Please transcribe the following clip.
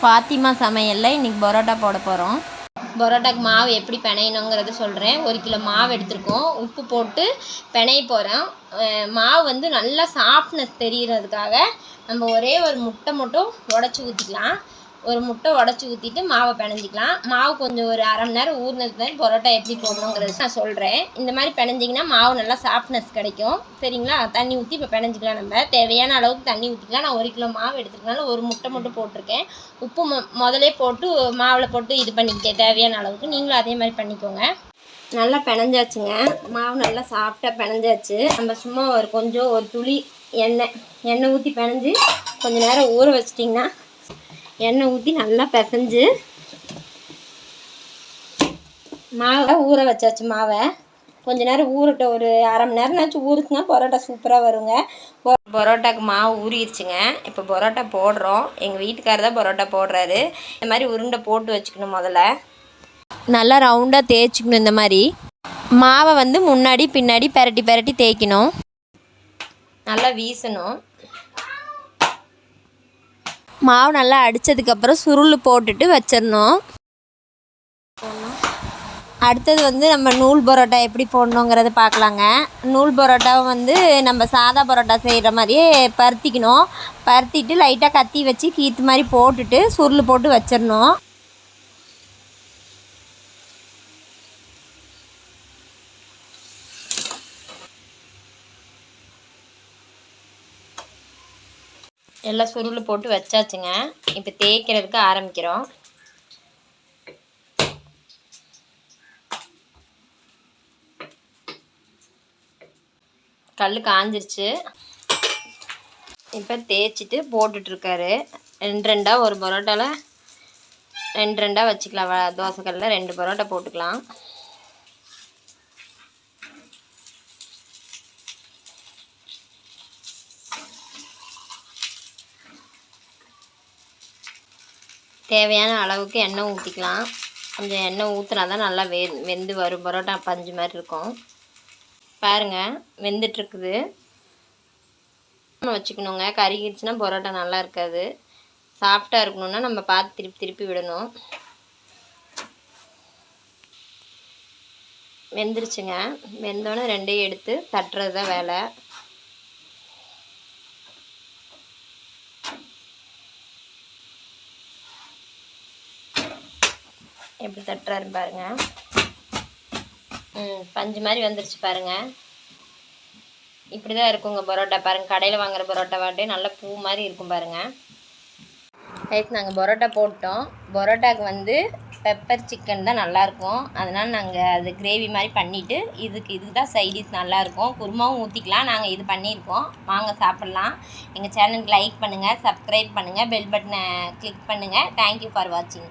ஃபாத்திமா சமையலில் இன்றைக்கி பரோட்டா போட போகிறோம். பரோட்டாக்கு மாவு எப்படி பிணையணுங்கிறது சொல்கிறேன். 1 கிலோ மாவு எடுத்துருக்கோம். உப்பு போட்டு பிணைய போகிறோம். மாவு வந்து நல்லா சாஃப்ட்னஸ் தெரிகிறதுக்காக நம்ம ஒரே ஒரு முட்டை மட்டும் உடச்சி ஊற்றிக்கலாம். ஒரு முட்டை உடச்சி ஊற்றிட்டு மாவை பிணைஞ்சிக்கலாம். மாவு கொஞ்சம் ஒரு அரை மணி நேரம் ஊறினதுக்கு மாதிரி பரோட்டா எப்படி போடணுங்கிறது நான் சொல்கிறேன். இந்த மாதிரி பிணைஞ்சிங்கன்னா மாவு நல்லா சாஃப்ட்னஸ் கிடைக்கும். சரிங்களா? தண்ணி ஊற்றி இப்போ பிணைஞ்சிக்கலாம். நம்ம தேவையான அளவுக்கு தண்ணி ஊற்றிக்கலாம். நான் 1 கிலோ மாவு எடுத்துக்கனால ஒரு முட்டை மட்டும் போட்டிருக்கேன். உப்பு முதலே போட்டு மாவில் போட்டு இது பண்ணிக்கிட்டேன் தேவையான அளவுக்கு. நீங்களும் அதே மாதிரி பண்ணிக்கோங்க. நல்லா பிணைஞ்சாச்சுங்க. மாவு நல்லா சாஃப்டாக பிணைஞ்சாச்சு. நம்ம சும்மா ஒரு துளி எண்ணெய் ஊற்றி பிணைஞ்சி கொஞ்சம் நேரம் ஊற வச்சிட்டிங்கன்னா எண்ணெய் ஊற்றி நல்லா பிசைஞ்சு மாவை ஊற வச்சாச்சு. மாவை கொஞ்சம் நேரம் ஊறட்டும். ஒரு அரை மணி நேரம்னாச்சும் ஊறுச்சுன்னா பரோட்டா சூப்பராக வருங்க. பரோட்டாக்கு மாவு ஊறிடுச்சுங்க. இப்போ பரோட்டா போடுறோம். எங்கள் வீட்டுக்காரர் தான் பரோட்டா போடுறாரு. இந்த மாதிரி உருண்டை போட்டு வச்சுக்கணும். முதல்ல நல்லா ரவுண்டாக தேய்ச்சிக்கணும். இந்த மாதிரி மாவை வந்து முன்னாடி பின்னாடி பெரட்டி தேய்க்கணும். நல்லா வீசணும். மாவு நல்லா அடித்ததுக்கப்புறம் சுருள் போட்டுட்டு வச்சிடணும். அடுத்தது வந்து நம்ம நூல் பரோட்டா எப்படி போடணுங்கிறத பார்க்கலாங்க. நூல் பரோட்டாவை வந்து நம்ம சாதா பரோட்டா செய்கிற மாதிரியே பருத்திக்கணும். பருத்திட்டு லைட்டாக கத்தி வச்சு கீத்து மாதிரி போட்டுட்டு சுருள் போட்டு வச்சிடணும். எல்லாம் சுருள் போட்டு வச்சாச்சுங்க. இப்போ தேய்க்கிறதுக்கு ஆரம்பிக்கிறோம். கல் காஞ்சிருச்சு. இப்போ தேய்ச்சிட்டு போட்டுட்ருக்காரு. 2 ஒரு பரோட்டாவில் 2 வச்சுக்கலாம். தோசைக்கல்லில் 2 பரோட்டா போட்டுக்கலாம். தேவையான அளவுக்கு எண்ணெய் ஊற்றிக்கலாம். கொஞ்சம் எண்ணெய் ஊற்றினா தான் நல்லா வெந்து வரும். பரோட்டா பஞ்சு மாதிரி இருக்கும். பாருங்கள், வெந்துட்டுருக்குது. வச்சுக்கணுங்க. கருகிடுச்சுன்னா பரோட்டா நல்லா இருக்காது. சாஃப்டாக இருக்கணுன்னா நம்ம பார்த்து திருப்பி விடணும். வெந்துருச்சுங்க. வெந்தோடனே 2 எடுத்து தட்டுறது தான் வேலை. எப்படி தட்டுறாருன்னு பாருங்கள். பஞ்சு மாதிரி வந்துருச்சு பாருங்கள். இப்படி தான் இருக்குங்க பரோட்டா. பாருங்கள், கடையில் வாங்குகிற பரோட்டா வாட்டே நல்லா பூ மாதிரி இருக்கும் பாருங்கள். ரைட், நாங்கள் பரோட்டா போட்டோம். பரோட்டாவுக்கு வந்து பெப்பர் சிக்கன் தான் நல்லாயிருக்கும். அதனால் நாங்கள் அது கிரேவி மாதிரி பண்ணிவிட்டு இதுக்கு தான் சைடிஷ் நல்லாயிருக்கும். குருமாவும் ஊற்றிக்கலாம். நாங்கள் இது பண்ணியிருக்கோம். வாங்க சாப்பிட்லாம். எங்கள் சேனலுக்கு லைக் பண்ணுங்கள், சப்ஸ்கிரைப் பண்ணுங்கள், பெல் பட்டனை கிளிக் பண்ணுங்கள். தேங்க்யூ ஃபார் வாட்சிங்.